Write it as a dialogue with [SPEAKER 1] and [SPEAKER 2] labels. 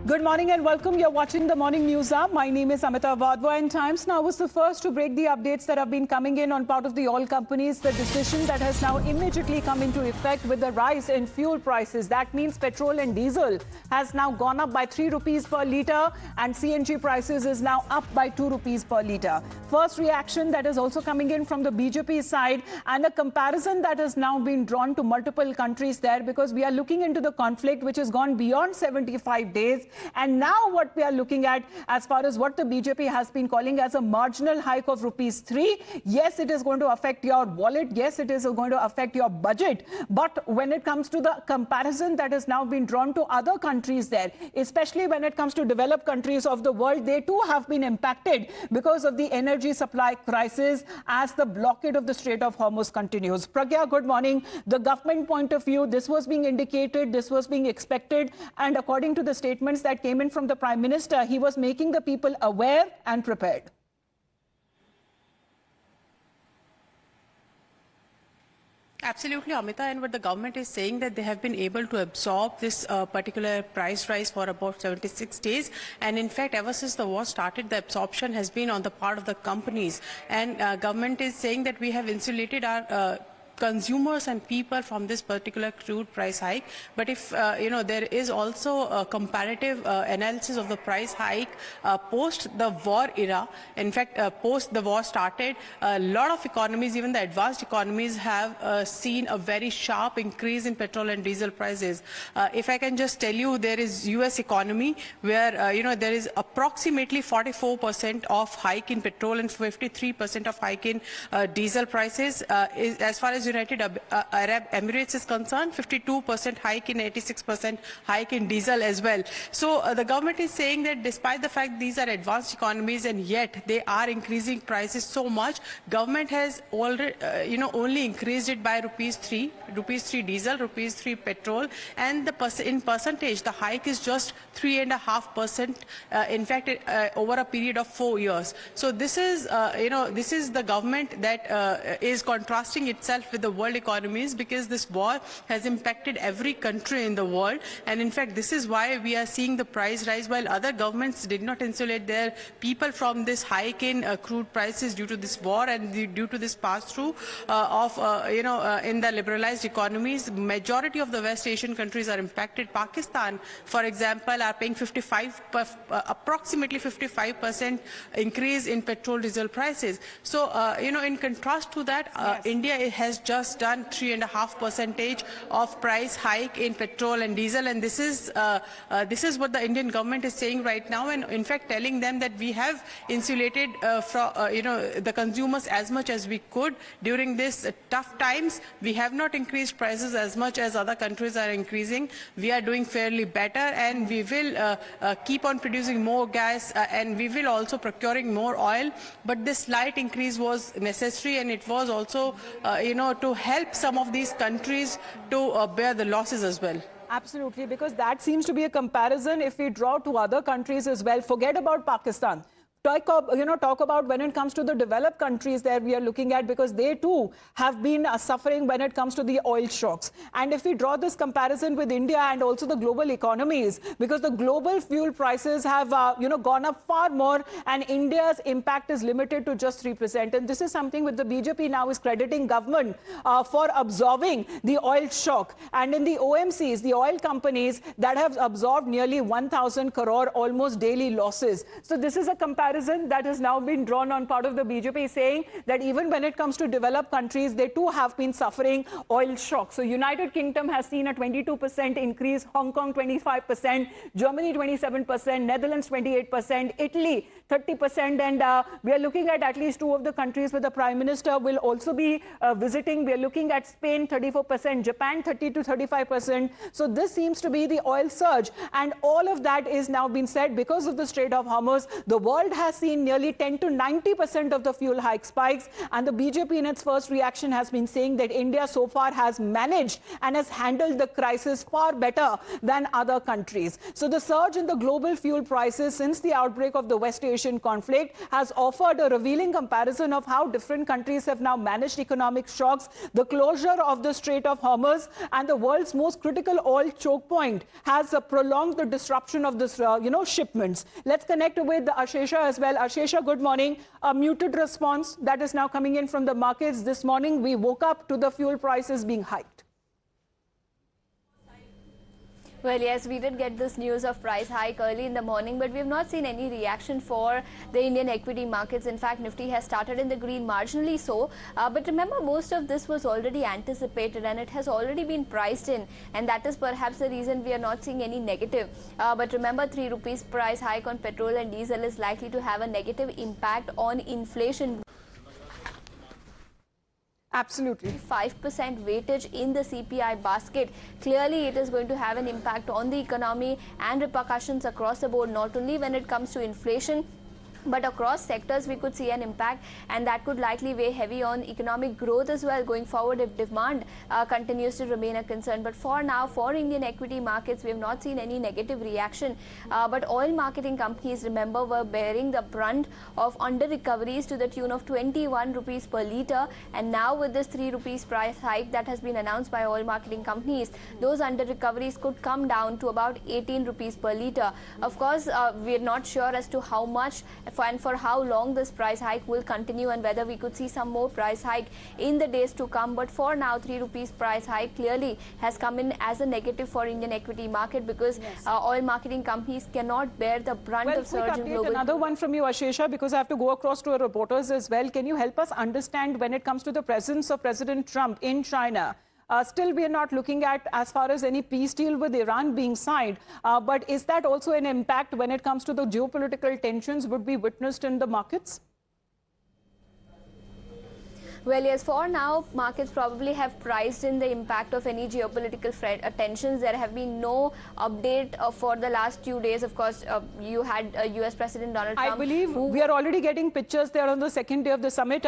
[SPEAKER 1] Good morning and welcome. You're watching the Morning News Hour. My name is Amita Vadva, and Times Now was the first to break the updates that have been coming in on part of the oil companies. The decision that has now immediately come into effect with the rise in fuel prices. That means petrol and diesel has now gone up by 3 rupees per litre and CNG prices is now up by 2 rupees per litre. First reaction that is also coming in from the BJP side, and a comparison that has now been drawn to multiple countries there, because we are looking into the conflict which has gone beyond 75 days. And now what we are looking at, as far as what the BJP has been calling as a marginal hike of rupees 3, yes, it is going to affect your wallet. Yes, it is going to affect your budget. But when it comes to the comparison that has now been drawn to other countries there, especially when it comes to developed countries of the world, they too have been impacted because of the energy supply crisis as the blockade of the Strait of Hormuz continues. Pragya, good morning. The government point of view, this was being indicated, this was being expected, and according to the statements that came in from the Prime Minister, he was making the people aware and prepared.
[SPEAKER 2] Absolutely, Amita, and what the government is saying that they have been able to absorb this particular price rise for about 76 days. And in fact, ever since the war started, the absorption has been on the part of the companies. And government is saying that we have insulated our consumers and people from this particular crude price hike. But if there is also a comparative analysis of the price hike post the war era. In fact, post the war started, a lot of economies, even the advanced economies, have seen a very sharp increase in petrol and diesel prices. If I can just tell you, there is US economy where there is approximately 44% of hike in petrol and 53% of hike in diesel prices. As far as United Arab Emirates is concerned, 52% hike in 86% hike in diesel as well. So the government is saying that despite the fact these are advanced economies and yet they are increasing prices so much, government has already only increased it by rupees 3 diesel, rupees 3 petrol, and in percentage the hike is just 3.5%. In fact, over a period of 4 years. So this is the government that is contrasting itself with the world economies, because this war has impacted every country in the world. And in fact, this is why we are seeing the price rise, while other governments did not insulate their people from this hike in crude prices due to this war and due to this pass-through in the liberalized economies. Majority of the West Asian countries are impacted. Pakistan, for example, are paying approximately 55% increase in petrol diesel prices. So, in contrast to that, yes, India has just done 3.5% of price hike in petrol and diesel, and this is what the Indian government is saying right now, and in fact telling them that we have insulated the consumers as much as we could during this tough times. We have not increased prices as much as other countries are increasing. We are doing fairly better, and we will keep on producing more gas, and we will also procuring more oil. But this slight increase was necessary, and it was also to help some of these countries to bear the losses as well.
[SPEAKER 1] Absolutely, because that seems to be a comparison if we draw to other countries as well. Forget about Pakistan. Talk about when it comes to the developed countries there we are looking at, because they too have been suffering when it comes to the oil shocks. And if we draw this comparison with India and also the global economies, because the global fuel prices have gone up far more, and India's impact is limited to just 3%. And this is something which the BJP now is crediting government for absorbing the oil shock. And in the OMCs, the oil companies that have absorbed nearly 1,000 crore almost daily losses. So this is a comparison that has now been drawn on part of the BJP, saying that even when it comes to developed countries, they too have been suffering oil shock. So United Kingdom has seen a 22% increase, Hong Kong 25%, Germany 27%, Netherlands 28%, Italy 30%, and we are looking at least two of the countries where the Prime Minister will also be visiting. We are looking at Spain 34%, Japan 30 to 35%. So this seems to be the oil surge, and all of that is now being said because of the Strait of Hormuz. The world has has seen nearly 10 to 90% of the fuel hike spikes, and the BJP in its first reaction has been saying that India so far has managed and has handled the crisis far better than other countries. So the surge in the global fuel prices since the outbreak of the West Asian conflict has offered a revealing comparison of how different countries have now managed economic shocks. The closure of the Strait of Hormuz and the world's most critical oil choke point has prolonged the disruption of this, shipments. Let's connect with Ashesha as well. Ashesha, good morning. A muted response that is now coming in from the markets. This morning, we woke up to the fuel prices being hiked.
[SPEAKER 3] Well, yes, we did get this news of price hike early in the morning, but we have not seen any reaction for the Indian equity markets. In fact, Nifty has started in the green, marginally so. But remember, most of this was already anticipated and it has already been priced in. And that is perhaps the reason we are not seeing any negative. But remember, 3 rupees price hike on petrol and diesel is likely to have a negative impact on inflation.
[SPEAKER 1] Absolutely.
[SPEAKER 3] 5% weightage in the CPI basket. Clearly, it is going to have an impact on the economy and repercussions across the board, not only when it comes to inflation, but across sectors we could see an impact, and that could likely weigh heavy on economic growth as well going forward if demand continues to remain a concern. But for now, for Indian equity markets, we have not seen any negative reaction. But oil marketing companies, remember, were bearing the brunt of under recoveries to the tune of 21 rupees per litre. And now with this 3 rupees price hike that has been announced by oil marketing companies, those under recoveries could come down to about 18 rupees per litre. Of course, we are not sure as to how much and for how long this price hike will continue, and whether we could see some more price hike in the days to come. But for now, 3 rupees price hike clearly has come in as a negative for Indian equity market, because oil marketing companies cannot bear the brunt of surge in global.
[SPEAKER 1] Another one from you, Ashesha, because I have to go across to our reporters as well. Can you help us understand when it comes to the presence of President Trump in China? Still, we are not looking at as far as any peace deal with Iran being signed. But is that also an impact when it comes to the geopolitical tensions would be witnessed in the markets?
[SPEAKER 3] Well, yes, for now, markets probably have priced in the impact of any geopolitical tensions. There have been no update for the last few days. Of course, you had US President Donald Trump.
[SPEAKER 1] I believe we are already getting pictures there on the second day of the summit.